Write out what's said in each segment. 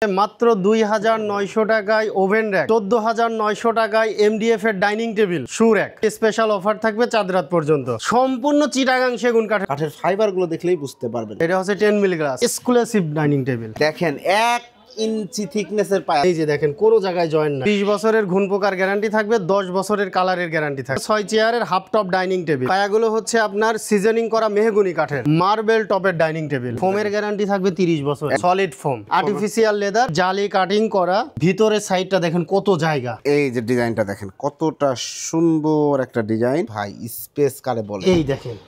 মাত্র ২,৯০০ টাকায় oven rack, ১৪,৯০০ টাকায় এমডিএফ এর ডাইনিং টেবিল, শু র‍্যাক। স্পেশাল অফার থাকবে চাঁদ রাত পর্যন্ত। সম্পূর্ণ চিটাগাং সেগুন কাঠের ফাইবার গুলো দেখলেই বুঝতে পারবেন। এটা হচ্ছে 10 milli glass exclusive dining table. দেখেন 1 ইঞ্চি থিকনেসের পায়া। এই যে দেখেন কোনো জায়গায় জয়েন না। 20 বছরের ঘুণ পোকার গ্যারান্টি থাকবে, 10 বছরের কালারের গ্যারান্টি থাকবে। 6 চেয়ারের হাফ টপ ডাইনিং টেবিল। পায়াগুলো হচ্ছে আপনার সিজনিং করা মেহগনি কাঠের, মার্বেল টপের ডাইনিং টেবিল। ফোমের গ্যারান্টি থাকবে 30 বছর, সলিড ফোম, আর্টিফিশিয়াল লেদার, জালি কাটিং করা। ভিতরের সাইডটা দেখেন কত জায়গা। এই যে ডিজাইনটা দেখেন কতটা সুন্দর একটা ডিজাইন ভাই, স্পেস কারে বলে। এই দেখেন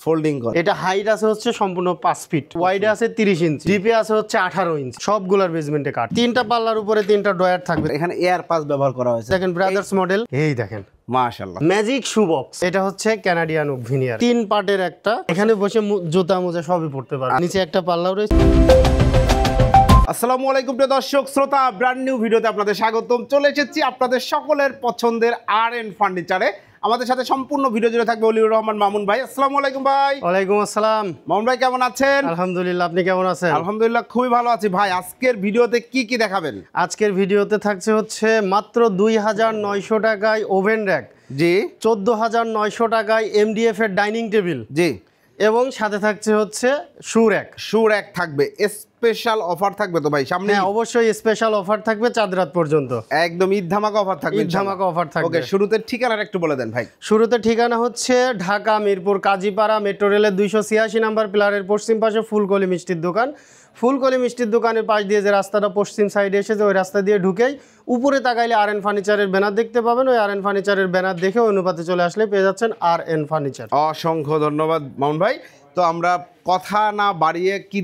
ফোল্ডিং করে। এটা হাইট আছে হচ্ছে সম্পূর্ণ 5 ফিট, ওয়াইড আছে 30 ইঞ্চি, ডিপে আছে হচ্ছে 18 ইঞ্চি। সবগুলোর বেসমেন্টে কাঠ। 3টা পাল্লার উপরে 3টা ড্রয়ার থাকবে। এখানে এয়ার পাস ব্যবহার করা হয়েছে। দেখেন ব্রাদার্স মডেল। এই দেখেন মাশাআল্লাহ ম্যাজিক শু বক্স। এটা হচ্ছে কানাডিয়ান ওক ভিনিয়ার, 3 পার্টের একটা। এখানে বসে জুতা মোজা সবই পড়তে পারবে। নিচে একটা পাল্লাও রয়েছে। আসসালামু আলাইকুম প্রিয় দর্শক শ্রোতা, ব্র্যান্ড নিউ ভিডিওতে আপনাদের স্বাগতম। চলে এসেছি আপনাদের সকলের পছন্দের আর.এন ফার্নিচারে। আমাদের সাথে সম্পূর্ণ ভিডিও জুড়ে থাকবে অলিউর রহমান মামুন ভাই। আসসালামু আলাইকুম ভাই। ওয়ালাইকুম আসসালাম। মামুন ভাই কেমন আছেন? আলহামদুলিল্লাহ, আপনি কেমন আছেন? আলহামদুলিল্লাহ খুবই ভালো আছি ভাই। আজকের ভিডিওতে কি কি দেখাবেন? আজকের ভিডিওতে থাকছে হচ্ছে মাত্র ২,৯০০ টাকায় ওভেন র‍্যাক, জি ১৪,৯০০ টাকায় এমডিএফ এর ডাইনিং টেবিল, জি, এবং সাথে থাকছে হচ্ছে শু র‍্যাক। শু র‍্যাক থাকবে। স্পেশাল অফার থাকবে তো ভাই সামনে? হ্যাঁ অবশ্যই স্পেশাল অফার থাকবে চাঁদ রাত পর্যন্ত। একদম ঈদ ধামাকা অফার থাকবে। ঈদ ধামাকা অফার থাকবে। ওকে, শুরুতে ঠিকানাটা একটু বলে দেন ভাই। শুরুতে ঠিকানা হচ্ছে ঢাকা মিরপুর কাজীপাড়া মেট্রো রেলের 286 নাম্বার পিলারের পশ্চিম পাশে ফুলকলি মিষ্টির দোকান। ফুলকলি মিষ্টির দোকানের পাশ দিয়ে যে রাস্তাটা পশ্চিম সাইডে এসেছে, ওই রাস্তা দিয়ে ঢুকেই উপরে তাকাইলে আর.এন ফার্নিচারের ব্যানার দেখতে পাবেন। ওই আর.এন ফার্নিচারের ব্যানার দেখে অনুপাতে চলে আসলে পেয়ে যাচ্ছেন আর.এন ফার্নিচার। অসংখ্য ধন্যবাদ মামুন ভাই। তো আমরা কথা না বাড়িয়ে কি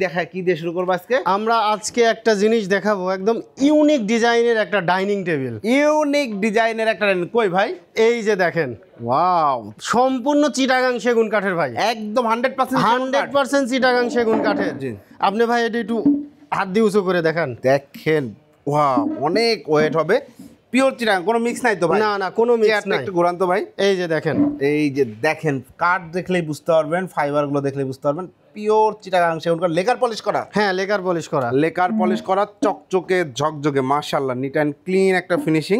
দিয়ে শুরু করবো আজকে? আমরা আজকে একটা জিনিস দেখাবো, একদম ইউনিক ডিজাইনের একটা ডাইনিং টেবিল। ইউনিক ডিজাইনের একটা কই ভাই? এই যে দেখেন, ওয়াও, সম্পূর্ণ চিটাগাং সেগুন কাঠের ভাই, একদম 100% চিটাগাং সেগুন কাঠের। আপনি ভাই এটা একটু হাত দিয়ে উঁচু করে দেখান। দেখেন ওয়াও, অনেক ওয়েট হবে। পিওর চিটাগাং, কোনো মিক্স নাই তো ভাই? না না, কোনো মিক্স নাই। একটু ঘোরান তো ভাই। এই যে দেখেন, এই যে দেখেন, কাঠ দেখলেই বুঝতে পারবেন, ফাইবার গুলো দেখলেই বুঝতে পারবেন পিওর চিটাগাং সেগুন কাঠ। লেকার পলিশ করা? হ্যাঁ লেকার পলিশ করা। লেকার পলিশ করা, চকচকে ঝকঝকে মাশাআল্লাহ, নিট অ্যান্ড ক্লিন একটা ফিনিশিং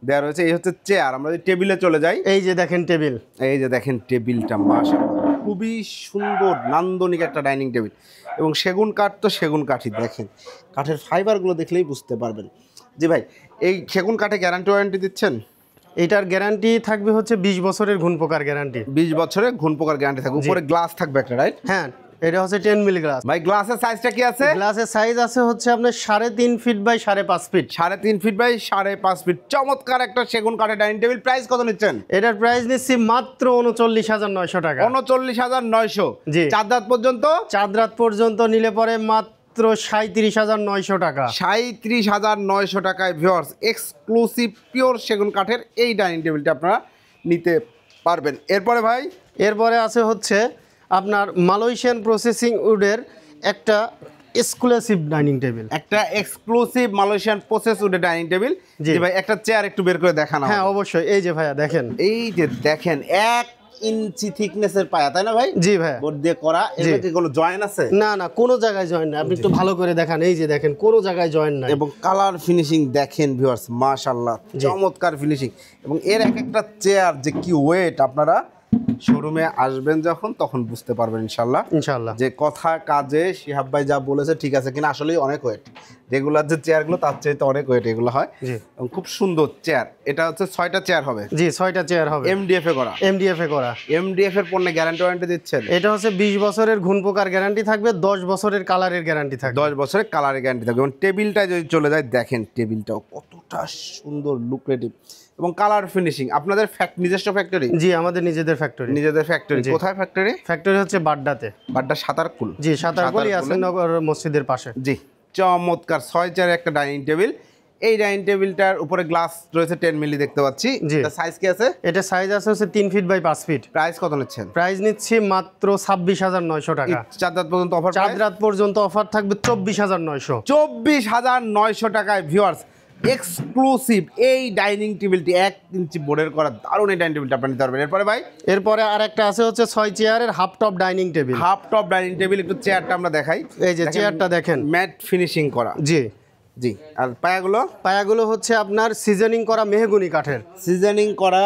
দেওয়া রয়েছে। এই হচ্ছে চেয়ার। আমরা যদি টেবিলে চলে যাই, এই যে দেখেন টেবিল। এই যে দেখেন টেবিলটা মাশাআল্লাহ খুবই সুন্দর নান্দনিক একটা ডাইনিং টেবিল। এবং সেগুন কাঠ তো সেগুন কাঠই। দেখেন কাঠের ফাইবারগুলো দেখলেই বুঝতে পারবেন। জি ভাই, এই সেগুন কাঠে গ্যারান্টি ওয়ারেন্টি দিচ্ছেন? এটার গ্যারান্টি থাকবে হচ্ছে 20 বছরের ঘুণ পোকার গ্যারান্টি। 20 বছরের ঘুণ পোকার গ্যারান্টি থাকবে। উপরে গ্লাস থাকবে একটা, রাইট? হ্যাঁ, এটা হচ্ছে 10 মিলি গ্লাস। ভাই গ্লাসের সাইজটা কি আছে? গ্লাসের সাইজ আছে হচ্ছে আপনার 3.5 feet by 5.5 feet. 3.5 feet by 5.5 feet. চমৎকার একটা সেগুন কাঠের ডাইনিং টেবিল। প্রাইস কত নিচ্ছেন? এটার প্রাইস নিচ্ছি মাত্র 39,900 টাকা। 39,900। জি। চাঁদ রাত পর্যন্ত? চাঁদ রাত পর্যন্ত নিলে পরে মাত্র 37,900 টাকা। 37,900 টাকায় ভিউয়ার্স এক্সক্লুসিভ পিওর সেগুন কাঠের এই ডাইনিং টেবিলটা আপনারা নিতে পারবেন। এরপরে ভাই, এরপরে আছে হচ্ছে আপনার মালয়েশিয়ান প্রসেসিং উডের একটা এক্সক্লুসিভ ডাইনিং টেবিল। একটা এক্সক্লুসিভ মালয়েশিয়ান প্রসেস উডের ডাইনিং টেবিল। জি ভাই, একটা চেয়ার একটু বের করে দেখানো। হ্যাঁ অবশ্যই। এই যে ভাইয়া দেখেন, এই যে দেখেন 1 ইঞ্চি থিকনেসের পায়া, তাই না ভাই? জি ভাইয়া, বোর্ড দিয়ে করা। এর কি কোনো জয়েন আছে? না না, কোনো জায়গায় জয়েন না। আপনি একটু ভালো করে দেখান। এই যে দেখেন কোনো জায়গায় জয়েন নাই। এবং কালার ফিনিশিং দেখেন ভিউয়ার্স মাশাআল্লাহ, চমৎকার ফিনিশিং। এবং এর একটা চেয়ার যে কি ওয়েট, আপনারা শোরুমে আসবেন যখন তখন বুঝতে পারবেন ইনশাআল্লাহ। ইনশাআল্লাহ যে কথা কাজে শিহাব ভাই যা বলেছে ঠিক আছে কিনা। আসলেই অনেক ওয়েট, রেগুলার যে চেয়ারগুলো তার চাইতে অনেক ওয়েট এগুলো হয়। এবং খুব সুন্দর চেয়ার। এটা হচ্ছে 6টা চেয়ার হবে। জি 6টা চেয়ার হবে। এমডিএফ এ করা। এমডিএফ এ করা। এমডিএফ এর পণ্যে গ্যারান্টি ওয়ারেন্টি দিচ্ছেন? এটা হচ্ছে 20 বছরের ঘুণ পোকার গ্যারান্টি থাকবে, 10 বছরের কালারের গ্যারান্টি থাকবে। 10 বছরের কালারের গ্যারান্টি থাকবে। এবং টেবিলটা যদি চলে যায়, দেখেন টেবিলটাও কতটা সুন্দর লুক্রেটিভ এবং কালার ফিনিশিং। আপনাদের নিজস্ব ফ্যাক্টরি? জি আমাদের নিজেদের ফ্যাক্টরি। নিজেদের ফ্যাক্টরি। কোথায় ফ্যাক্টরি? ফ্যাক্টরি হচ্ছে বাড্ডাতে। বাড্ডা সাতারকুল? জি সাতারকুল ইয়াসিননগর মসজিদের পাশে। জি, চমৎকার 6 চেয়ারের একটা ডাইনিং টেবিল। এই ডাইনিং টেবিলটার উপরে গ্লাস রয়েছে 10 মিলি দেখতে পাচ্ছি। এটা সাইজ কি আছে? এটা সাইজ আছে হচ্ছে 3 ফিট বাই 5 ফিট। প্রাইস কত নিচ্ছেন? প্রাইস নিচ্ছি মাত্র 26,900 টাকা। চাঁদ রাত পর্যন্ত অফার? চাঁদ রাত পর্যন্ত অফার থাকবে 24,900। 24,900 টাকায় ভিউয়ার্স এক্সক্লুসিভ এই ডাইনিং টেবিলটি 1 ইঞ্চি বোর্ডের করা দারুণ এই ডাইনিং টেবিলটা আপনি নিতে পারবেন। এরপরে ভাই, এরপরে আরেকটা আছে হচ্ছে 6 চেয়ারের half top dining table. Half top dining table. একটু চেয়ারটা আমরা দেখাই। এই যে চেয়ারটা দেখেন, ম্যাট ফিনিশিং করা। জি জি, আর পায়াগুলো হচ্ছে আপনার সিজনিং করা মেহগনি কাঠের। সিজনিং করা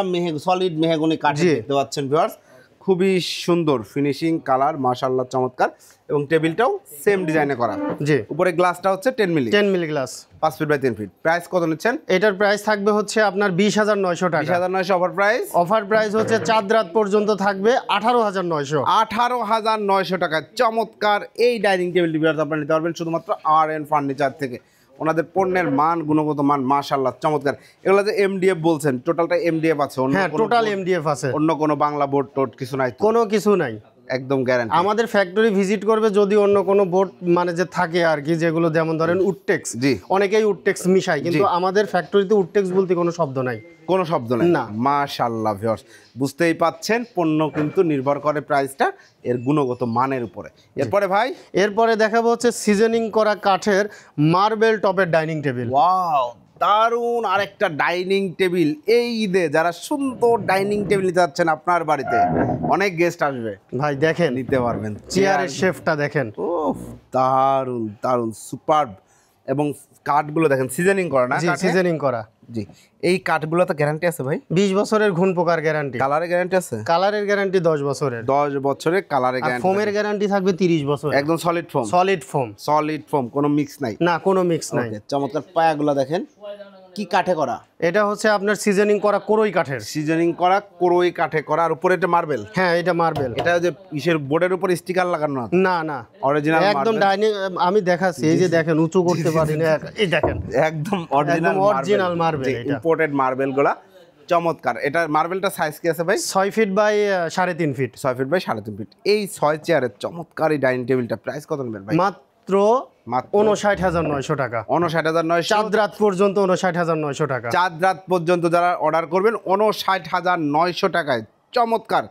সলিড মেহগনি কাঠের জি। দেখতে পাচ্ছেন ভিউয়ার্স, খুবই সুন্দর ফিনিশিং, কালার মাশাআল্লাহ চমৎকার, এবং টেবিলটাও সেম ডিজাইনে করা। জি, উপরে গ্লাসটা হচ্ছে 10 milli 10 milli glass, 5 feet by 10 feet. Price কত নিচ্ছেন? এটার প্রাইস থাকবে হচ্ছে আপনার 20,900 টাকা। 20,900 অফার প্রাইস। অফার প্রাইস হচ্ছে চাঁদ রাত পর্যন্ত থাকবে 18,900। 18,900 টাকা চমৎকার এই ডাইনিং টেবিলটি ভিউয়ার্স আপনারা নিতে পারবেন শুধুমাত্র আর.এন ফার্নিচার থেকে। ওনাদের পণ্যের মান, গুণগত মান মাশাআল্লাহ চমৎকার। এগুলো যে এমডিএফ বলছেন, টোটালটা এমডিএফ আছে? হ্যাঁ, টোটাল এমডিএফ আছে, অন্য কোনো বাংলা বোর্ড টোড কিছু নাই তো? কোনো কিছু নাই, একদম গ্যারান্টি। আমাদের ফ্যাক্টরি ভিজিট করবে, যদি অন্য কোনো বোর্ড মানে যে থাকে আর কি, যেগুলো যেমন ধরেন উডটেক্স, জি। অনেকেই উডটেক্স মিশায়, কিন্তু আমাদের ফ্যাক্টরিতে উডটেক্স বলতে কোনো শব্দ নাই, কোনো শব্দ নেই না। মাশাআল্লাহ ভিউয়ার্স, বুঝতেই পাচ্ছেন পণ্য কিন্তু নির্ভর করে প্রাইসটা এর গুণগত মানের উপরে। এরপরে ভাই, এরপরে দেখাবো হচ্ছে সিজনিং করা কাঠের মার্বেল টপের ডাইনিং টেবিল। ওয়াও, দারুণ আরেকটা ডাইনিং টেবিল। এই ঈদে যারা সুন্দর ডাইনিং টেবিল নিতে যাচ্ছেন আপনার বাড়িতে, অনেক গেস্ট আসবে ভাই দেখেন নিতে পারবেন। চেয়ারের শেফটা দেখেন, ওফ, দারুণ দারুণ সুপারব। এবং কাঠগুলো দেখেন সিজনিং করা না? জি, সিজনিং করা। জি, এই কাঠগুলো তো গ্যারান্টি আছে ভাই? 20 বছরের ঘুণ পোকার গ্যারান্টি। কালারের গ্যারান্টি আছে? কালারের গ্যারান্টি 10 বছরের। 10 বছরের কালারের আর গ্যারান্টি। ফোমের গ্যারান্টি থাকবে 30 বছর। একদম solid foam? Solid foam. Solid foam, কোনো মিক্স নাই? না, কোনো মিক্স নাই। ওকে, চমৎকার। পায়াগুলো দেখেন কি কাঠে করা? এটা হচ্ছে আপনার সিজনিং করা কোরই কাঠের। সিজনিং করা কোরই কাঠে করা, আর উপরে এটা মার্বেল? হ্যাঁ, এটা মার্বেল। এটা যে ইসের বোর্ডের উপর স্টিকার লাগানো না? না না, অরিজিনাল একদম ডাইনিং। আমি দেখাচ্ছি, এই যে দেখেন, উঁচু করতে পারি না, এই দেখেন একদম অরিজিনাল মার্বেল। এটা ইম্পোর্টেড মার্বেল গুলা চমৎকার। এটা মার্বেলটা সাইজ কি আছে ভাই? 6 feet by 3.5 feet. 6 feet by 3.5 feet. এই 6 চেয়ারের চমৎকার এই ডাইনিং টেবিলটা প্রাইস কত নেবেন ভাই? মাত্র মাত্র 59,900 টাকা। 59,900। চাঁদ রাত পর্যন্ত 59,900 টাকা। চাঁদ রাত পর্যন্ত যারা অর্ডার করবেন 59,900 টাকায় চমৎকার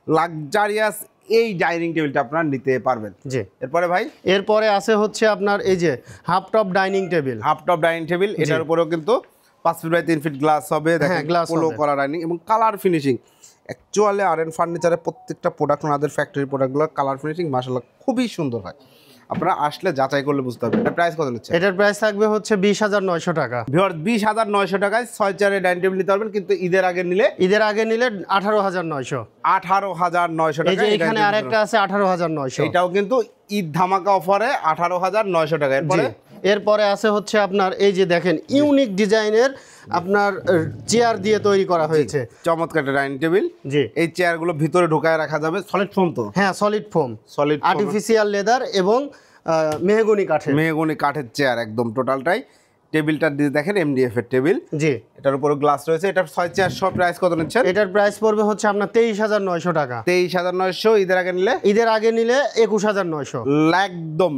লাক্সারিয়াস এই ডাইনিং টেবিলটা আপনারা নিতে পারবেন। জি। এরপরে ভাই, এরপরে আছে হচ্ছে আপনার এই যে half top dining table. Half top dining table, এটার উপরেও কিন্তু 5 ফিট বাই 3 ফিট গ্লাস হবে। দেখেন গ্লাস পোলো হবে। করা ডাইনিং এবং কালার ফিনিশিং। অ্যাকচুয়ালি আর.এন ফার্নিচারের প্রত্যেকটা প্রোডাক্ট, ওনাদের ফ্যাক্টরি প্রোডাক্টগুলোর কালার ফিনিশিং মাশাআল্লাহ খুবই সুন্দর হয়। আপনারা আসলে যাচাই করলে বুঝতে পারবেন। এটা প্রাইস কত নিচ্ছে? এটার প্রাইস থাকবে হচ্ছে 20,900 টাকা। ভিউয়ার 20,900 টাকায় 6 চেয়ারের ডাইনিং টেবিল নিতে পারবেন, কিন্তু ঈদের আগে নিলে 18,900। 18,900 এই টাকা। যে এখানে আরেকটা আছে 18,900। এটাও কিন্তু ঈদ ধামাকা অফারে 18,900 টাকা। এরপরে এরপরে আছে হচ্ছে আপনার এই যে দেখেন ইউনিক ডিজাইনের আপনার চেয়ার দিয়ে তৈরি করা হয়েছে। চমৎকার একটা ডাইনিং টেবিল। জি। এই চেয়ারগুলো ভিতরে ঢোকায় রাখা যাবে। সলিড ফোম তো? হ্যাঁ, solid foam, solid artificial leather এবং মেহগনি কাঠের। মেহগনি কাঠের চেয়ার একদম টোটালটাই। টেবিলটা দিয়ে দেখেন এমডিএফ এর টেবিল। জি। এটার উপরে গ্লাস রয়েছে। এটার 6 চেয়ার সব প্রাইস কত নিচ্ছেন? এটার প্রাইস পড়বে হচ্ছে আপনার 23,900 টাকা। 23,900। ঈদের আগে নিলে? ঈদের আগে নিলে 21,900। একদম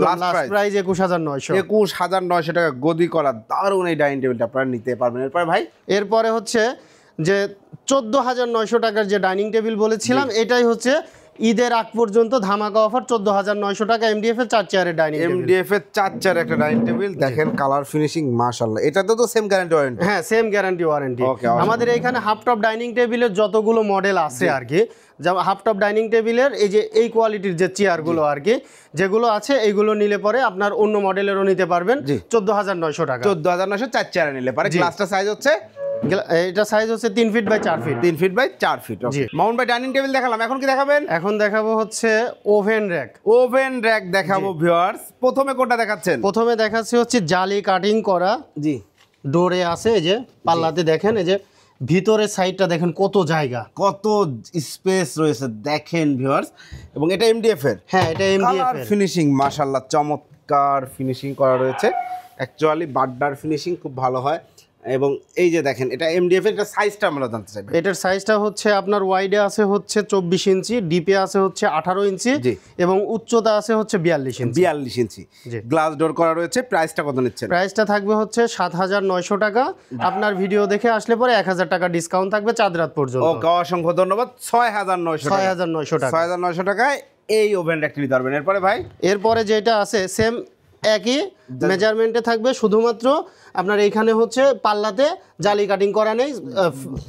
লাস্ট প্রাইস 21,900। 21,900 টাকা গদি করা দারুণ এই ডাইনিং টেবিলটা আপনারা নিতে পারবেন। এরপরে ভাই, এরপরে হচ্ছে যে 14,900 টাকার যে ডাইনিং টেবিল বলেছিলাম, এটাই হচ্ছে ঈদের আগ পর্যন্ত ধামাকা অফার। 14,900 টাকা এমডিএফ এর 4 চেয়ারের ডাইনিং টেবিল। এমডিএফ এর 4 চেয়ার একটা ডাইনিং টেবিল। দেখেন কালার ফিনিশিং মাশাআল্লাহ। এটাতে তো সেম গ্যারান্টি ওয়ারেন্টি? হ্যাঁ, same guarantee warranty. Okay, awesome. আমাদের এখানে হাফ টপ ডাইনিং টেবিলের যতগুলো মডেল আছে আর কি, যেমন হাফ টপ ডাইনিং টেবিলের এই যে এই কোয়ালিটির যে চেয়ারগুলো আর কি, যেগুলো আছে এইগুলো নিলে পরে আপনার অন্য মডেলেরও নিতে পারবেন। 14,900 টাকা। 14,900 4 চেয়ার নিলে পারে। গ্লাসটা সাইজ হচ্ছে? এটা সাইজ হচ্ছে 3 feet by 4 feet. 3 feet by 4 feet. Okay, mount by dining table দেখালাম, এখন কি দেখাবেন? এখন দেখাবো হচ্ছে ওভেন র্যাক। ওভেন র‍্যাক দেখাবো ভিউয়ার্স। প্রথমে কোনটা দেখাচ্ছেন? প্রথমে দেখাচ্ছি হচ্ছে জালি কাটিং করা। জি। ডোরে আছে এই যে পাল্লাতে দেখেন, এই যে ভিতরের সাইডটা দেখেন কত জায়গা, কত স্পেস রয়েছে দেখেন ভিউয়ার্স। এবং এটা এমডিএফ এর? হ্যাঁ, এটা এমডিএফ কালার এর। ফিনিশিং মাশাআল্লাহ চমৎকার ফিনিশিং করা রয়েছে। অ্যাকচুয়ালি বাড্ডার ফিনিশিং খুব ভালো হয়। এবং এই যে দেখেন এটা এমডিএফ এর, এটা সাইজটা আমরা জানতে চাই। এটার সাইজটা হচ্ছে আপনার ওয়াইডে আছে হচ্ছে 24 ইঞ্চি, ডিপে আছে হচ্ছে 18 ইঞ্চি, জি। এবং উচ্চতা আছে হচ্ছে 42 ইঞ্চি। 42 ইঞ্চি জি। গ্লাস ডোর করা রয়েছে। প্রাইসটা কত নিচ্ছেন? প্রাইসটা থাকবে হচ্ছে 7,900 টাকা। আপনার ভিডিও দেখে আসলে পরে 1,000 টাকা ডিসকাউন্ট থাকবে চাঁদ রাত পর্যন্ত। ওকে, অসংখ্য ধন্যবাদ। 6,900 টাকা। 6,900 টাকা। 6,900 টাকায় এই ওভেন র্যাকটি নিতে পারবেন। এরপরে ভাই, এরপরে যেটা আছে সেম একই মেজারমেন্টে থাকবে শুধুমাত্র আপনার এইখানে হচ্ছে পাল্লাতে জালি কাটিং করা নেই,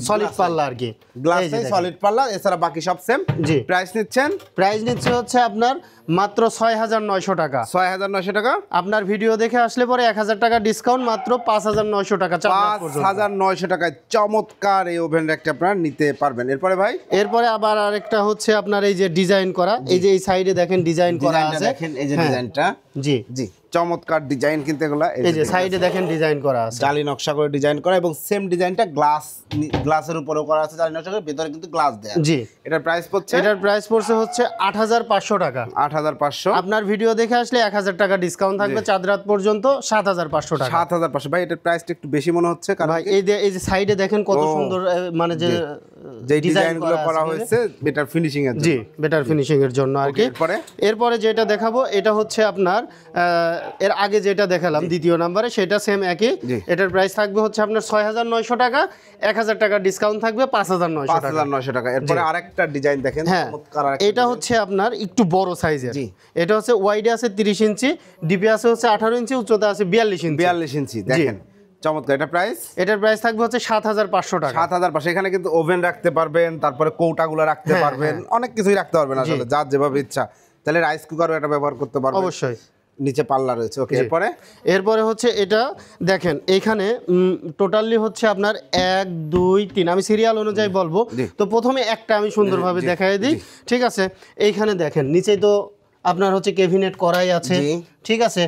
সলিড পাল্লা আর কি, গ্লাসে সলিড পাল্লা, এছাড়া বাকি সব সেম। জি। প্রাইস নিচ্ছেন? প্রাইস নিচ্ছে হচ্ছে আপনার মাত্র 6,900 টাকা। 6,900 টাকা। আপনার ভিডিও দেখে আসলে পরে 1,000 টাকা ডিসকাউন্ট, মাত্র 5,900 টাকা। 5,900 টাকায় চমৎকার এই ওভেন র্যাকটা আপনারা নিতে পারবেন। এরপরে ভাই, এরপরে আবার আরেকটা হচ্ছে আপনার এই যে ডিজাইন করা, এই যে এই সাইডে দেখেন ডিজাইন করা আছে, দেখেন এই যে ডিজাইনটা, জি জি চমৎকার ডিজাইন কিন্তু এগুলা। এই যে সাইডে দেখেন ডিজাইন করা আছে, জালি নকশা করে ডিজাইন করা, এবং সেম ডিজাইনটা গ্লাসের উপরেও করা আছে, জালি নকশা করে, ভিতরে কিন্তু গ্লাস দেয়া। জি। এটার প্রাইস পড়ছে? এটার প্রাইস পড়ছে হচ্ছে 8,500 টাকা। 8,500। আপনার ভিডিও দেখে আসলে 1,000 টাকা ডিসকাউন্ট থাকবে, চাঁদ রাত পর্যন্ত 7,500 টাকা। 7,500। ভাই এটার প্রাইসটা একটু বেশি মনে হচ্ছে, কারণ ভাই এই যে সাইডে দেখেন কত সুন্দর, মানে যে ডিজাইনগুলো করা হয়েছে বেটার ফিনিশিং এর জন্য। জি, বেটার ফিনিশিং এর জন্য আর কি। এরপরে যেটা দেখাবো এটা হচ্ছে আপনার এর আগে যেটা দেখালাম দ্বিতীয় নাম্বারে, সেটা সেম একই। এটার প্রাইস থাকবে হচ্ছে আপনার 6,900 টাকা, 1,000 টাকা ডিসকাউন্ট থাকবে 5,900 টাকা। 5,900 টাকা। এরপরে আরেকটা ডিজাইন দেখেন, চমৎকার। এটা হচ্ছে আপনার একটু বড় সাইজের। এটা হচ্ছে ওয়াইডে আছে 30 ইঞ্চি, ডিপে আছে হচ্ছে 18 ইঞ্চি, উচ্চতা আছে 42 ইঞ্চি। 42 ইঞ্চি দেখেন, চমৎকার। এটা প্রাইস? এটার প্রাইস থাকবে হচ্ছে 7,500 টাকা। 7,500। এখানে কিন্তু ওভেন রাখতে পারবেন, তারপরে কৌটাগুলো রাখতে পারবেন, অনেক কিছুই রাখতে পারবেন আসলে, যার যেভাবে ইচ্ছা। তাহলে রাইস কুকারও এটা ব্যবহার করতে পারবেন অবশ্যই। নিচে পাল্লা রয়েছে। ওকে, এরপরে হচ্ছে এটা দেখেন, এখানে টোটালি হচ্ছে আপনার 1 2 3, আমি সিরিয়াল অনুযায়ী বলবো। তো প্রথমে একটা আমি সুন্দরভাবে দেখাই দিই, ঠিক আছে? এইখানে দেখেন নিচে তো আপনার হচ্ছে ক্যাবিনেট করাই আছে, ঠিক আছে,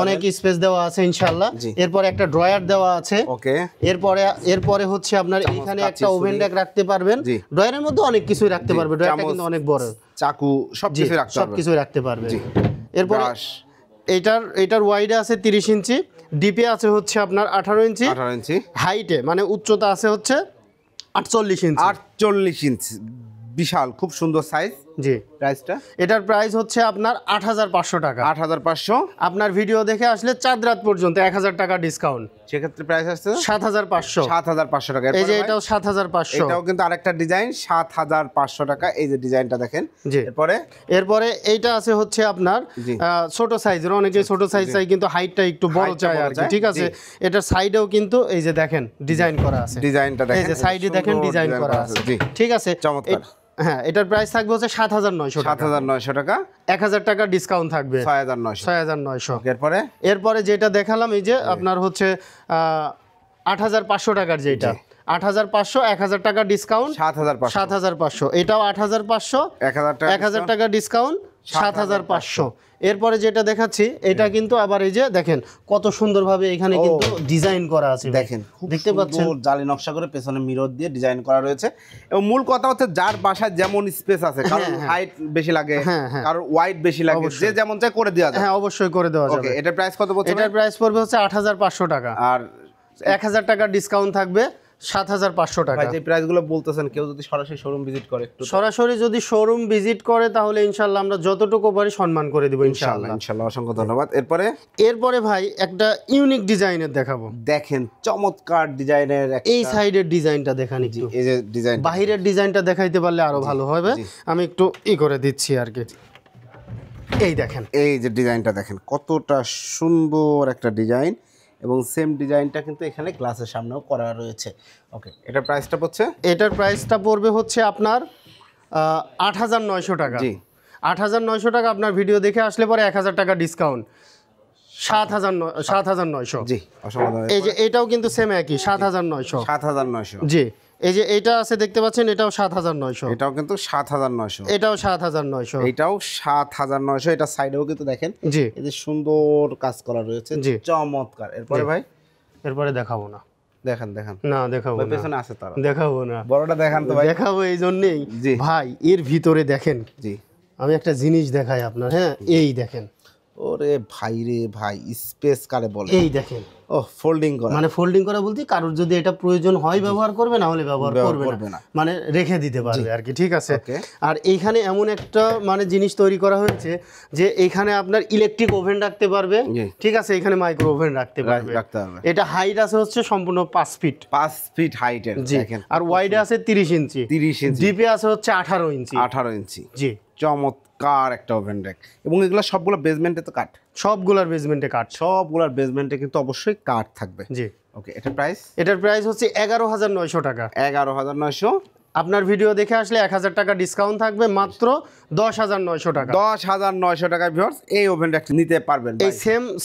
অনেক স্পেস দেওয়া আছে ইনশাআল্লাহ। এরপর একটা ড্রয়ার দেওয়া আছে। ওকে। এরপরে হচ্ছে আপনার এইখানে একটা ওভেন র্যাক রাখতে পারবেন, ড্রয়ারের মধ্যে অনেক কিছুই রাখতে পারবে, ড্রয়ারটা কিন্তু অনেক বড়, চাকু সবকিছু রাখতে পারবে। এরপরে এটার ওয়াইডে আছে 30 ইঞ্চি, ডিপে আছে হচ্ছে আপনার 18 ইঞ্চি, হাইটে মানে উচ্চতা আছে হচ্ছে 48 ইঞ্চি। 48 ইঞ্চি, বিশাল, খুব সুন্দর সাইজ। জি। প্রাইসটা? এটার প্রাইস হচ্ছে আপনার 8,500 টাকা। 8,500। আপনার ভিডিও দেখে আসলে চাঁদ রাত পর্যন্ত 1,000 টাকা ডিসকাউন্ট, সেক্ষেত্রে প্রাইস আসছে 7,500। 7,500 টাকা। এই যে এটাও 7,500। এটাও কিন্তু আরেকটা ডিজাইন, 7,500 টাকা। এই যে ডিজাইনটা দেখেন। জি। এরপরে এইটা আছে হচ্ছে আপনার ছোট সাইজের, অনেকে ছোট সাইজ চাই কিন্তু হাইটটা একটু বড় চাই আর কি, ঠিক আছে? এটার সাইডেও কিন্তু এই যে দেখেন ডিজাইন করা আছে, ডিজাইনটা দেখেন, এই যে সাইডে দেখেন ডিজাইন করা আছে, ঠিক আছে? চমৎকার। হ্যাঁ, এটার প্রাইস থাকবে হচ্ছে 7,900 টাকা। 7,900 টাকা। 1,000 টাকা ডিসকাউন্ট থাকবে, 6,900। এরপরে যেটা দেখালাম এই যে আপনার হচ্ছে 8,500 টাকার, যেটা 8,500, 1,000 টাকা ডিসকাউন্ট 7,500। এটাও 8,500, 1,000 টাকা ডিসকাউন্ট 7,500। এরপরে যেটা দেখাচ্ছি এটা কিন্তু আবার এই যে দেখেন কত সুন্দরভাবে এখানে কিন্তু ডিজাইন করা আছে, দেখেন দেখতে পাচ্ছেন, জালি নকশা করে পেছনে মিরর দিয়ে ডিজাইন করা রয়েছে। এবং মূল কথা হচ্ছে যার বাসায় যেমন স্পেস আছে, কারণ হাইট বেশি লাগে, কারণ ওয়াইড বেশি লাগে, যে যেমন চাই করে দেওয়া যায়। হ্যাঁ, অবশ্যই করে দেওয়া যাবে। এটার প্রাইস কত পড়ছে? এটার প্রাইস পড়বে হচ্ছে 8,500 টাকা, আর 1,000 টাকা ডিসকাউন্ট থাকবে 7,500 টাকা। যে প্রাইসগুলো বলতেছেন, কেউ যদি সরাসরি শোরুম ভিজিট করে, সরাসরি যদি শোরুম ভিজিট করে তাহলে ইনশাআল্লাহ আমরা যতটুকু পারি সম্মান করে দিব ইনশাআল্লাহ। অসংখ্য ধন্যবাদ। এরপরে ভাই একটা ইউনিক ডিজাইনের দেখাবো। দেখেন চমৎকার ডিজাইনের, এই সাইডের ডিজাইনটা দেখান একটু, এই যে ডিজাইন, বাহিরের ডিজাইনটা দেখাইতে পারলে আরো ভালো হবে। আমি একটু করে দিচ্ছি আর কি। এই দেখেন, এই যে ডিজাইনটা দেখেন, কতটা সুন্দর একটা ডিজাইন, এবং সেম ডিজাইনটা কিন্তু এখানে গ্লাসের সামনেও করা রয়েছে। ওকে, এটার প্রাইসটা পড়ছে? এটার প্রাইসটা পড়বে হচ্ছে আপনার 8,900 টাকা। জি, 8,900 টাকা। আপনার ভিডিও দেখে আসলে পরে 1,000 টাকা ডিসকাউন্ট 7,900। জি, অসংখ্য। এই যে এটাও কিন্তু সেম একই 7,900। 7,900। জি, এই যে এটা আছে দেখতে পাচ্ছেন, এটাও 7,900। এটাও কিন্তু 7,900। এটাও 7,900। এটাও 7,900। এটা সাইডেও কিন্তু দেখেন, জি, এই যে সুন্দর কাজ করা রয়েছে, চমৎকার। এরপরে ভাই, এরপরে দেখাবো না, দেখেন না দেখাবো না, পেছনে আছে তারা, দেখাবো না, বড়টা দেখান তো ভাই। দেখাবো এই জন্যই ভাই, এর ভিতরে দেখেন, জি, আমি একটা জিনিস দেখাই আপনার। হ্যাঁ, এই দেখেন, ওরে ভাই রে ভাই, স্পেস কারে বলে, এই দেখেন, ও ফোল্ডিং করা, মানে ফোল্ডিং করা বলতে কারোর যদি এটা প্রয়োজন হয় ব্যবহার করবে, না হলে ব্যবহার করবে না, মানে রেখে দিতে পারবে আর কি, ঠিক আছে? আর এইখানে এমন একটা মানে জিনিস তৈরি করা হয়েছে যে এইখানে আপনার ইলেকট্রিক ওভেন রাখতে পারবে, ঠিক আছে, এখানে মাইক্রো ওভেন রাখতে পারবে। এটা হাইট আছে হচ্ছে সম্পূর্ণ 5 ফিট, 5 ফিট হাইটের, দেখেন, আর ওয়াইডে আছে 30 ইঞ্চি, 30 ইঞ্চি, ডিপে আছে হচ্ছে 18 ইঞ্চি, 18 ইঞ্চি। জি, চমৎকার চমৎকার একটা ওভেন র্যাক, এবং এগুলো সবগুলো বেসমেন্টে তো কাঠ, সবগুলার বেসমেন্টে কাঠ, সবগুলোর বেসমেন্টে কিন্তু অবশ্যই কাঠ থাকবে। জি। ওকে, এটার প্রাইস এটার প্রাইস হচ্ছে 11,900 টাকা। 11,900। আপনার ভিডিও দেখে আসলে 1,000 টাকা ডিসকাউন্ট থাকবে, মাত্র 10,900 টাকা। 10,900 টাকায় ভিউয়ার্স এই ওভেন র্যাকটা নিতে পারবেন। এই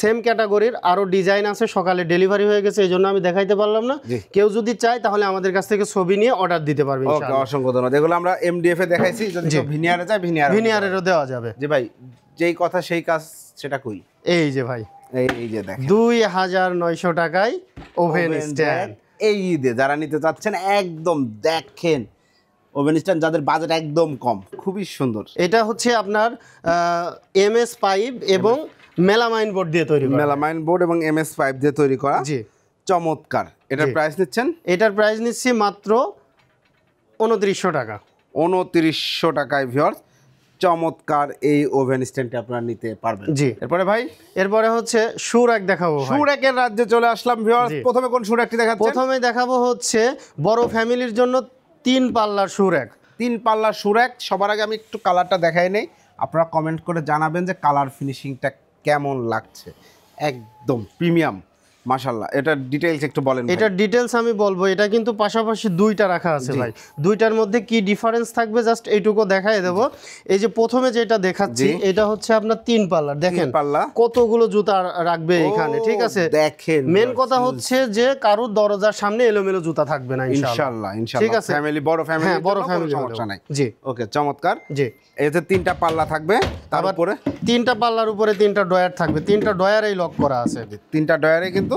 সেম ক্যাটাগরির আরো ডিজাইন আছে, সকালে ডেলিভারি হয়ে গেছে, এই জন্য আমি দেখাইতে পারলাম না। কেউ যদি চায় তাহলে আমাদের কাছ থেকে ছবি নিয়ে অর্ডার দিতে পারবে। ওকে, অসংখ্য ধন্যবাদ। এগুলো আমরা এমডিএফ এ দেখাইছি, যদি কেউ ভিনিয়ারে যায় ভিনিয়ারেরও দেওয়া যাবে। যে ভাই যেই কথা সেই কাজ, সেটা কই? এই যে ভাই, এই যে দেখেন 2,900 টাকায় ওভেন স্ট্যান্ড। এই ঈদে যারা নিতে চাচ্ছেন একদম দেখেন, ওভেন স্ট্যান্ড যাদের বাজেট একদম কম, খুবই সুন্দর। এটা হচ্ছে আপনার এমএস পাইপ এবং মেলামাইন বোর্ড দিয়ে তৈরি করা। মেলামাইন বোর্ড এবং এমএস পাইপ দিয়ে তৈরি করা, জি, চমৎকার। এটার প্রাইস নিচ্ছেন? এটার প্রাইস নিচ্ছি মাত্র 2,900 টাকা। 2,900 টাকায় ভিউয়ার্স চমৎকার এই ওভেন স্ট্যান্ডটা আপনারা নিতে পারবেন। জি। এরপরে ভাই, এরপরে হচ্ছে সুরাক দেখাবো। সুরাকের রাজ্যে চলে আসলাম ভিউয়ার্স। প্রথমে কোন সুরাকটি দেখাচ্ছেন? প্রথমে দেখাবো হচ্ছে বড় ফ্যামিলির জন্য 3 পাল্লার সুরাক। 3 পাল্লার সুরাক। সবার আগে আমি একটু কালারটা দেখাই নেই, আপনারা কমেন্ট করে জানাবেন যে কালার ফিনিশিংটা কেমন লাগছে। একদম প্রিমিয়াম, মাশাআল্লাহ। এটার ডিটেইলস একটু বলেন। এটার ডিটেইলস আমি বলবো। এটা কিন্তু পাশাপাশি দুইটা রাখা আছে ভাই, দুইটার মধ্যে কি ডিফারেন্স থাকবে জাস্ট এইটুকু দেখাই দেবো। এই যে প্রথমে যেটা দেখাচ্ছি এটা হচ্ছে আপনার 3 পাল্লার। দেখেন কতগুলো জুতা রাখবে এখানে, ঠিক আছে? দেখেন মেন কথা হচ্ছে যে কারোর দরজার সামনে এলোমেলো জুতা থাকবে না ইনশাআল্লাহ। ঠিক আছে, ফ্যামিলি, বড় ফ্যামিলি, হ্যাঁ বড় ফ্যামিলি, সমস্যা নাই। জি, ওকে, চমৎকার। জি, এতে 3টা পাল্লা থাকবে, তার উপরে 3টা পাল্লার উপরে 3টা ডয়ার থাকবে। 3টা ডয়ারেই লক করা আছে। 3টা ডয়ারে কিন্তু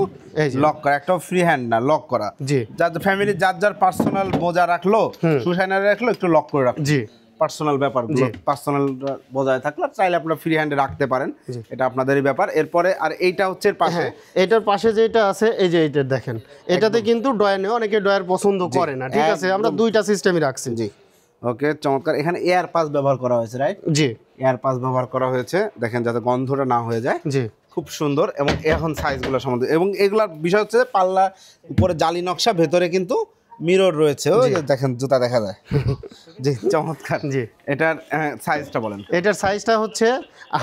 লক করা, একটা ফ্রি হ্যান্ড না, লক করা। জি, যার ফ্যামিলি যার পার্সোনাল বোঝা রাখলো, সুশাইনারে রাখলো, একটু লক করে রাখলো। জি, পার্সোনাল ব্যাপারগুলো পার্সোনাল বজায় থাকলে চাইলে আপনারা ফ্রি হ্যান্ডে রাখতে পারেন, এটা আপনাদেরই ব্যাপার। এরপরে আর এইটা হচ্ছে পাশে, এটার পাশে যেটা আছে এই যে এইটা দেখেন, এটাতে কিন্তু ডয়ার নেই, অনেকে ডয়ার পছন্দ করে না, ঠিক আছে? আমরা দুইটা সিস্টেমই রাখছি। জি, ওকে, চমৎকার। এখানে এয়ার পাস ব্যবহার করা হয়েছে, রাইট? জি, এয়ার পাস ব্যবহার করা হয়েছে, দেখেন যাতে গন্ধটা না হয়ে যায়। জি, খুব সুন্দর। এবং এখন সাইজগুলো সম্বন্ধে, এবং এগুলার বিষয় হচ্ছে পাল্লা উপরে জালি নকশা, ভেতরে কিন্তু মিরর রয়েছে, ওই যে দেখেন জুতা দেখা যায়। জি, চমৎকার। জি, এটার সাইজটা বলেন। এটার সাইজটা হচ্ছে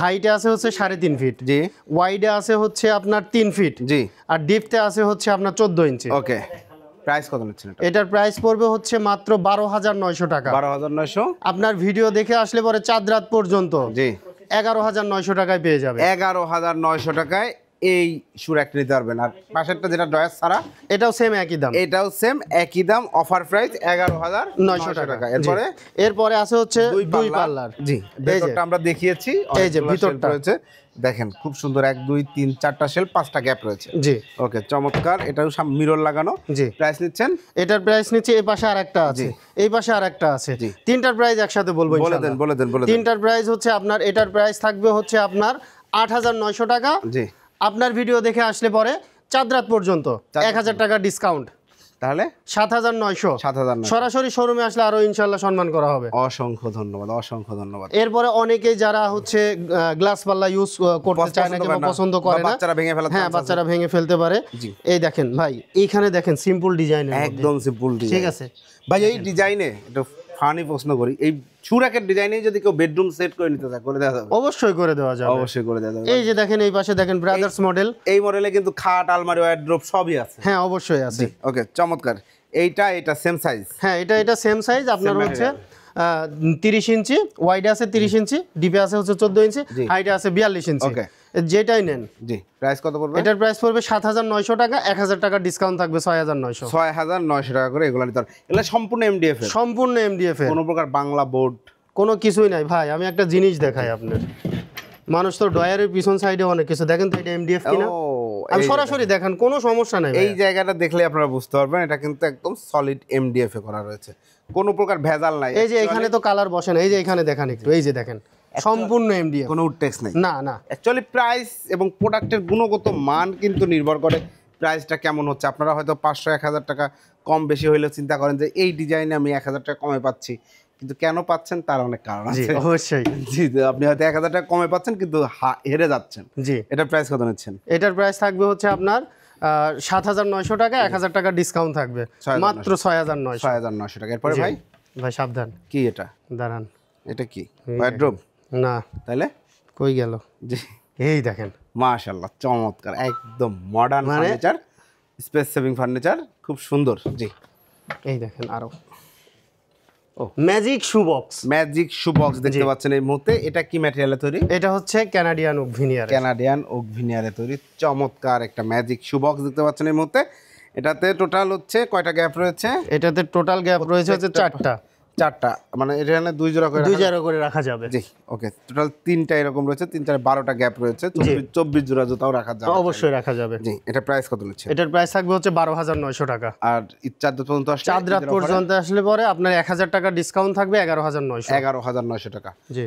হাইটে আছে হচ্ছে 3.5 ফিট, জি, ওয়াইডে আছে হচ্ছে আপনার 3 ফিট, জি, আর ডিপতে আছে হচ্ছে আপনার 14 ইঞ্চি। ওকে, প্রাইস কত নিচ্ছেন এটা? এটার প্রাইস পড়বে হচ্ছে মাত্র 12,900 টাকা। 12,900। আপনার ভিডিও দেখে আসলে পরে চাঁদ রাত পর্যন্ত জি, 11,900 টাকায় পেয়ে যাবে। 11,900 টাকায় এই সুরাকটা নিতে পারবেন। আর পাশেরটা যেটা ডয়ার ছাড়া, এটাও সেম একই দাম, এটাও সেম একই দাম, অফার প্রাইস 11,900 টাকা। এরপরে আছে হচ্ছে 2 পাল্লার। জি, ভেতরটা আমরা দেখিয়েছি, এই যে ভিতরটা রয়েছে, দেখেন খুব সুন্দর, 1 2 3 4টা শেলফ, 5টা গ্যাপ রয়েছে। জি, ওকে, চমৎকার। এটাও মিরর লাগানো। জি, প্রাইস নিচ্ছেন? এটার প্রাইস নিচ্ছে, এই পাশে আরেকটা আছে, এই পাশে আরেকটা আছে, তিনটার প্রাইস একসাথে বলবো ইনশাআল্লাহ। বলে দেন। তিনটার প্রাইস হচ্ছে আপনার, এটার প্রাইস থাকবে হচ্ছে আপনার 8,900 টাকা। জি, আপনার ভিডিও দেখে আসলে পরে চাঁদ রাত পর্যন্ত 1,000 টাকা ডিসকাউন্ট, তাহলে 7,900। 7,900। সরাসরি শোরুমে আসলে আরো ইনশাআল্লাহ সম্মান করা হবে। অসংখ্য ধন্যবাদ, অসংখ্য ধন্যবাদ। এরপরে অনেকেই যারা হচ্ছে গ্লাস পাল্লা ইউজ করতে চায় না কিংবা পছন্দ করে না, বাচ্চারা ভেঙে ফেলতে, হ্যাঁ বাচ্চারা ভেঙে ফেলতে পারে। এই দেখেন ভাই, এইখানে দেখেন সিম্পল ডিজাইনের, একদম সিম্পল ডিজাইন, ঠিক আছে ভাই? এই ডিজাইনে একটু ফানি প্রশ্ন করি, এই সুরাকের ডিজাইনে যদি কেউ বেডরুম সেট করে নিতে চায়, করে দেওয়া যাবে? অবশ্যই করে দেওয়া যাবে, অবশ্যই করে দেওয়া যাবে। এই যে দেখেন এই পাশে দেখেন ব্রাদার্স মডেল, এই মডেলে কিন্তু খাট, আলমারি, ওয়ারড্রোব সবই আছে। হ্যাঁ অবশ্যই আছে। ওকে, চমৎকার। এটা সেম সাইজ? হ্যাঁ, এটা সেম সাইজ। আপনার হচ্ছে 30 ইঞ্চি, ওয়াইডে আছে 30 ইঞ্চি, ডিপে আছে হচ্ছে 14 ইঞ্চি, হাইটে আছে 42 ইঞ্চি। ওকে, যেটাই নেন। জি, প্রাইস কত পড়বে? এটার প্রাইস পড়বে 7,900 টাকা, 1,000 টাকা ডিসকাউন্ট থাকবে 6,900। 6,900 টাকা করে এগুলো নিতে হবে। এগুলো সম্পূর্ণ এমডিএফ এর? সম্পূর্ণ এমডিএফ এর, কোনো প্রকার বাংলা বোর্ড কোনো কিছুই নাই ভাই। আমি একটা জিনিস দেখাই আপনার, মানুষ তো ডয়ারের পিছন সাইডে অনেক কিছু দেখেন, তো এটা এমডিএফ কিনা আমি সরাসরি দেখান, কোনো সমস্যা নাই। এই জায়গাটা দেখলে আপনারা বুঝতে পারবেন এটা কিন্তু একদম সলিড এমডিএফ এ করা রয়েছে, কোনো প্রকার ভেজাল নাই। এই যে এখানে তো কালার বসে না, এই যে এখানে দেখান একটু, এই যে দেখেন সম্পূর্ণ এমডিএফ, কোনো উডটেক্স নাই। না অ্যাকচুয়ালি প্রাইস এবং প্রোডাক্টের গুণগত মান কিন্তু নির্ভর করে প্রাইসটা কেমন হচ্ছে। আপনারা হয়তো 500-1,000 টাকা কম বেশি হইলেও চিন্তা করেন যে এই ডিজাইনে আমি 1,000 টাকা কমে পাচ্ছি, কিন্তু কেন পাচ্ছেন তার অনেক কারণ আছে। অবশ্যই জি, আপনি হয়তো 1,000 টাকা কমে পাচ্ছেন কিন্তু হেরে যাচ্ছেন। জি, এটার প্রাইস কত নিচ্ছেন? এটার প্রাইস থাকবে হচ্ছে আপনার 7,900 টাকা, 1,000 টাকা ডিসকাউন্ট থাকবে, মাত্র 6,900 টাকা। এরপরে ভাই সাবধান, কি এটা? দাঁড়ান, এটা কি? ওয়ারড্রোব? না, তাহলে কই গেল? জি এই দেখেন, মাশাআল্লাহ, চমৎকার, একদম modern furniture, space saving furniture, খুব সুন্দর। জি এই দেখেন আরো ম্যাজিক শু বক্স। ম্যাজিক শু বক্স দেখতে পাচ্ছেন এই মুহূর্তে। এটা কি ম্যাটেরিয়ালে তৈরি? এটা হচ্ছে Canadian oak veneer. Canadian oak ভিনিয়ারে তৈরি চমৎকার একটা ম্যাজিক শু বক্স দেখতে পাচ্ছেন এই মুহূর্তে। এটাতে টোটাল হচ্ছে কয়টা গ্যাপ রয়েছে? এটাতে টোটাল গ্যাপ রয়েছে হচ্ছে 4টা, মানে এখানে 2 জোড়া করে 2 জোড়া করে রাখা যাবে। জি ওকে, টোটাল 3টা এরকম রয়েছে, 3 4 12টা গ্যাপ রয়েছে, 24 জোড়া জুতাও রাখা যাবে। অবশ্যই রাখা যাবে। জি, এটা প্রাইস কত নিচ্ছে? এটার প্রাইস থাকবে হচ্ছে 12,900 টাকা। আর চাঁদ রাত পর্যন্ত আসলে, চাঁদ রাত পর্যন্ত আসলে পরে আপনার 1000 টাকা ডিসকাউন্ট থাকবে, 11,900। 11,900 টাকা। জি,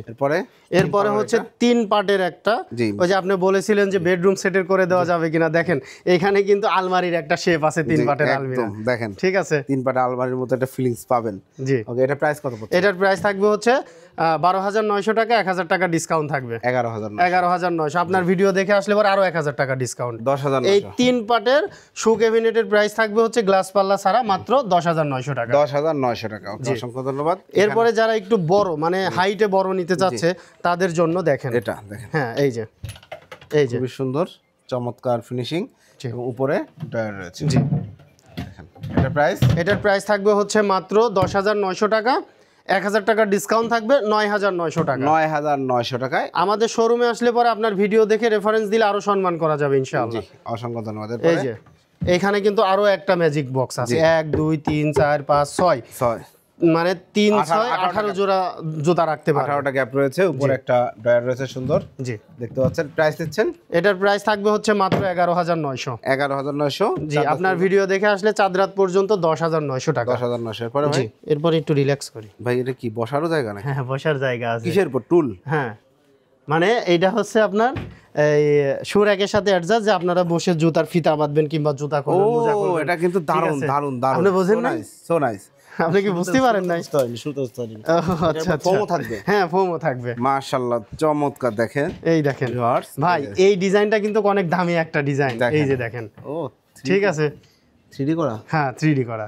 এরপরে হচ্ছে 3 পার্টের একটা, ওই যে আপনি বলেছিলেন যে বেডরুম সেটের করে দেওয়া যাবে কিনা, দেখেন এখানে কিন্তু আলমারির একটা শেপ আছে, 3 পার্টের আলমারি দেখেন, ঠিক আছে, 3 পার্ট আলমারির মতো একটা ফিলিংস পাবেন। জি ওকে, এটা প্রাইস কত পড়ছে? এটার প্রাইস থাকবে হচ্ছে 12,900 টাকা, 1000 টাকা ডিসকাউন্ট থাকবে, 11,900। আপনার ভিডিও দেখে আসলে পরে আরো 1000 টাকা ডিসকাউন্ট, 10,900। এই 3 পার্টের শু ক্যাবিনেটের প্রাইস থাকবে হচ্ছে গ্লাস পাল্লা ছাড়া মাত্র 10,900 টাকা। 10,900 টাকা। ওকে, অসংখ্য ধন্যবাদ। এরপরে যারা একটু বড় মানে হাইটে বড় নিতে চাচ্ছে তাদের জন্য দেখেন, এটা দেখেন, হ্যাঁ এই যে খুবই সুন্দর চমৎকার ফিনিশিং, উপরে ডয়ার রয়েছে। জি, দেখেন এটার প্রাইস থাকবে হচ্ছে মাত্র 10,900 টাকা, 1000 টাকা ডিসকাউন্ট থাকবে, 9,900 টাকা। 9,900 টাকায় আমাদের শোরুমে আসলে পরে আপনার ভিডিও দেখে রেফারেন্স দিলে আরো সম্মান করা যাবে ইনশাআল্লাহ। অসংখ্য ধন্যবাদ। এই যে এখানে কিন্তু আরো একটা ম্যাজিক বক্স আছে, 1 2 3 4 5 6 মানে 3 6 18 জোড়া জুতা রাখতে পারবেন। 18টা গ্যাপ রয়েছে, উপরে একটা ডয়ার রয়েছে সুন্দর, জি দেখতে পাচ্ছেন। প্রাইস দিচ্ছেন? এটার প্রাইস থাকবে হচ্ছে মাত্র 11,900। 11,900। জি, আপনার ভিডিও দেখে আসলে চাঁদ রাত পর্যন্ত 10,900 টাকা। 10,900। এরপরে ভাই, এরপর একটু রিল্যাক্স করি ভাই। এটা কি বসারও জায়গা নাকি? হ্যাঁ, বসার জায়গা আছে। কিসের উপর? টুল? হ্যাঁ, মানে এইটা হচ্ছে আপনার এই শু র‍্যাকের সাথে অ্যাডজাস্ট, যে আপনারা বসে জুতার ফিতা বাঁধবেন কিংবা জুতা খুলবেন, মোজা খুলবেন। এটা কিন্তু দারুণ দারুণ দারুণ। আপনি বুঝেন না? So nice. আপনি কি বুঝতে পারেন নাই? আচ্ছা, ফোমও থাকবে? হ্যাঁ, ফোমও থাকবে। মাশাআল্লাহ, চমৎকার। দেখেন, এই দেখেন ভাই, এই ডিজাইনটা কিন্তু অনেক দামি একটা ডিজাইন। এই যে দেখেন, ও ঠিক আছে, 3D করা? হ্যাঁ 3D করা,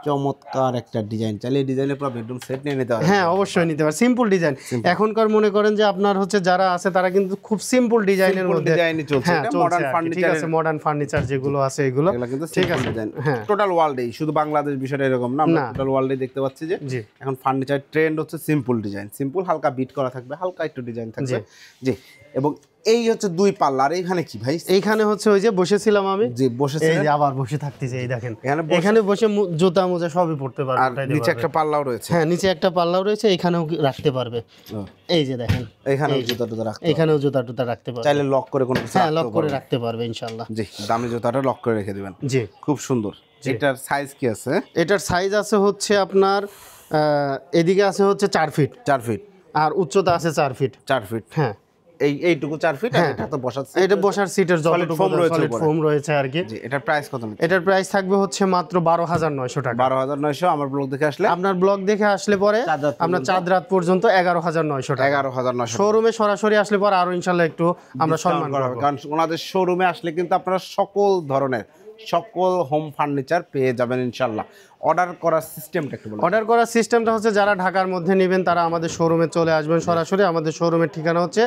চমৎকার একটা ডিজাইন। চাইলে এই ডিজাইনের পুরো বেডরুম সেট নিয়ে নিতে পারেন। হ্যাঁ অবশ্যই নিতে পারেন। সিম্পল ডিজাইন, এখনকার মনে করেন যে আপনার হচ্ছে যারা আছে তারা কিন্তু খুব সিম্পল ডিজাইনের মধ্যে ডিজাইনই চলছে। হ্যাঁ, এটা মডার্ন ফার্নিচার, ঠিক আছে, মডার্ন ফার্নিচার যেগুলো আছে এগুলো কিন্তু ঠিক সিম্পল আছে। ডিজাইন। হ্যাঁ, টোটাল ওয়ার্ল্ডেই, শুধু বাংলাদেশ বিষয়টা এরকম না, আমরা টোটাল ওয়ার্ল্ডে দেখতে পাচ্ছি যে এখন ফার্নিচার ট্রেন্ড হচ্ছে সিম্পল ডিজাইন। সিম্পল, হালকা বিট করা থাকবে, হালকা একটু ডিজাইন থাকবে। জি, এবং এই হচ্ছে 2 পাল্লা। আর এইখানে কি ভাই? এইখানে হচ্ছে ওই যে বসেছিলাম আমি, জি বসেছিলেন, এই যে আবার বসে থাকতেছি। এই দেখেন, এখানে বসে জুতা মোজা সবই পড়তে পারবে। আর নিচে একটা পাল্লাও রয়েছে। হ্যাঁ, নিচে একটা পাল্লাও রয়েছে, এখানেও রাখতে পারবে। এই যে দেখেন, এখানেও জুতা টুতা রাখতে, এখানেও জুতা টুতা রাখতে পারবে। চাইলে লক করে কোনো কিছু, হ্যাঁ লক করে রাখতে পারবে ইনশাআল্লাহ। জি, দামি জুতাটা লক করে রেখে দিবেন। জি, খুব সুন্দর। এটার সাইজ কি আছে? এটার সাইজ আছে হচ্ছে আপনার এদিকে আছে হচ্ছে 4 ফিট, 4 ফিট, আর উচ্চতা আছে 4 ফিট। 4 ফিট, হ্যাঁ, এইটুকু 4 ফিট। আর এটা তো বসার সিট, এটা বসার সিটের যতটুকু সলিড ফোম রয়েছে আর কি। জি, এটার প্রাইস কত নিচ্ছে? এটার প্রাইস থাকবে হচ্ছে মাত্র 12,900 টাকা। 12,900। আমার ব্লগ দেখে আসলে, আপনার ব্লগ দেখে আসলে পরে আপনার চাঁদ রাত পর্যন্ত 11,900 টাকা। 11,900। শোরুমে সরাসরি আসলে পরে আরো ইনশাআল্লাহ একটু আমরা সম্মান করব, কারণ ওনাদের শোরুমে আসলে কিন্তু আপনারা সকল ধরনের সকল হোম ফার্নিচার পেয়ে যাবেন ইনশাআল্লাহ। অর্ডার করার সিস্টেমটা একটু বলুন। অর্ডার করার সিস্টেমটা হচ্ছে যারা ঢাকার মধ্যে নেবেন তারা আমাদের শোরুমে চলে আসবেন সরাসরি। আমাদের শোরুমের ঠিকানা হচ্ছে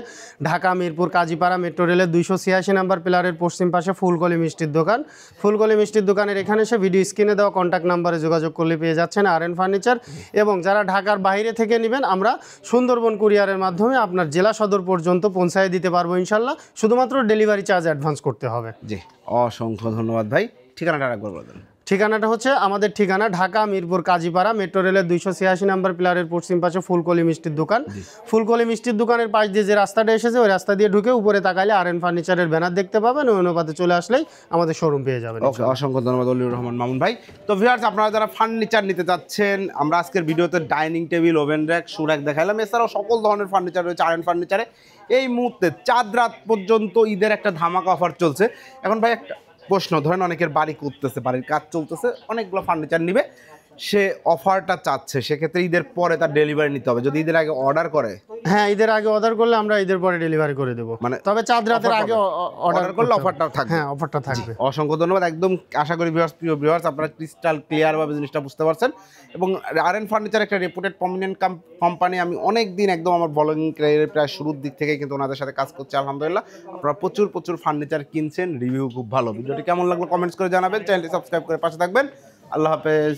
ঢাকা মিরপুর কাজীপাড়া মেট্রো রেলের 286 নম্বর পিলারের পশ্চিম পাশে ফুলকলি মিষ্টির দোকান। ফুলকলি মিষ্টির দোকানের এখানে এসে ভিডিও স্ক্রিনে দেওয়া কন্ট্যাক্ট নাম্বারে যোগাযোগ করলে পেয়ে যাচ্ছেন আরএন ফার্নিচার। এবং যারা ঢাকার বাইরে থেকে নেবেন আমরা সুন্দরবন কুরিয়ারের মাধ্যমে আপনার জেলা সদর পর্যন্ত পৌঁছায় দিতে পারবো ইনশাল্লাহ। শুধুমাত্র ডেলিভারি চার্জ অ্যাডভান্স করতে হবে। জি, অসংখ্য ধন্যবাদ ভাই। ঠিকানাটা একবার বলে দেন। ঠিকানাটা হচ্ছে আমাদের ঠিকানা ঢাকা মিরপুর কাজীপাড়া মেট্রো রেলের 286 নম্বর পিলারের পশ্চিম পাশে ফুলকলি মিষ্টির দোকান। ফুলকলি মিষ্টির দোকানের পাশ দিয়ে যে রাস্তাটা এসেছে ওই রাস্তা দিয়ে ঢুকে উপরে তাকাইলে আরএন ফার্নিচারের ব্যানার দেখতে পাবেন। ওই অনুপাতে চলে আসলেই আমাদের শোরুম পেয়ে যাবেন। ওকে, অসংখ্য ধন্যবাদ অলিউর রহমান মামুন ভাই। তো ভিউয়ার্স, আপনারা যারা ফার্নিচার নিতে চাচ্ছেন, আমরা আজকের ভিডিওতে ডাইনিং টেবিল, ওভেন র্যাক, শু র্যাক দেখাইলাম। এছাড়াও সকল ধরনের ফার্নিচার রয়েছে আরএন ফার্নিচারে। এই মুহূর্তে চাঁদ রাত পর্যন্ত ঈদের একটা ধামাকা অফার চলছে। এখন ভাই একটা প্রশ্ন, ধরেন অনেকের বাড়ি করতেছে, বাড়ির কাজ চলতেছে, অনেকগুলো ফার্নিচার নিবে, সে অফারটা চাচ্ছে, সেক্ষেত্রে ঈদের পরে তার ডেলিভারি নিতে হবে। যদি ঈদের আগে অর্ডার করে, হ্যাঁ ঈদের আগে অর্ডার করলে আমরা ঈদের পরে ডেলিভারি করে দেবো, মানে তবে চাঁদ রাতের offer আগে পাবে। অর্ডার অর্ডার করলে অফারটাও থাকবে। হ্যাঁ অফারটা থাকবে। অসংখ্য ধন্যবাদ। একদম আশা করি ভিউয়ার্স, প্রিয় ভিউয়ার্স, আপনারা ক্রিস্টাল ক্লিয়ার ভাবে জিনিসটা বুঝতে পারছেন। এবং আরএন ফার্নিচার একটা রেপুটেড প্রমিনেন্ট কোম্পানি। আমি অনেক দিন একদম আমার ব্লগিং ক্যারিয়ারের প্রায় শুরুর দিক থেকে কিন্তু ওনাদের সাথে কাজ করছি আলহামদুলিল্লাহ। আপনারা প্রচুর প্রচুর ফার্নিচার কিনছেন, রিভিউ খুব ভালো। ভিডিওটি কেমন লাগলো কমেন্টস করে জানাবেন, চ্যানেলটি সাবস্ক্রাইব করে পাশে থাকবেন। আল্লাহ হাফেজ।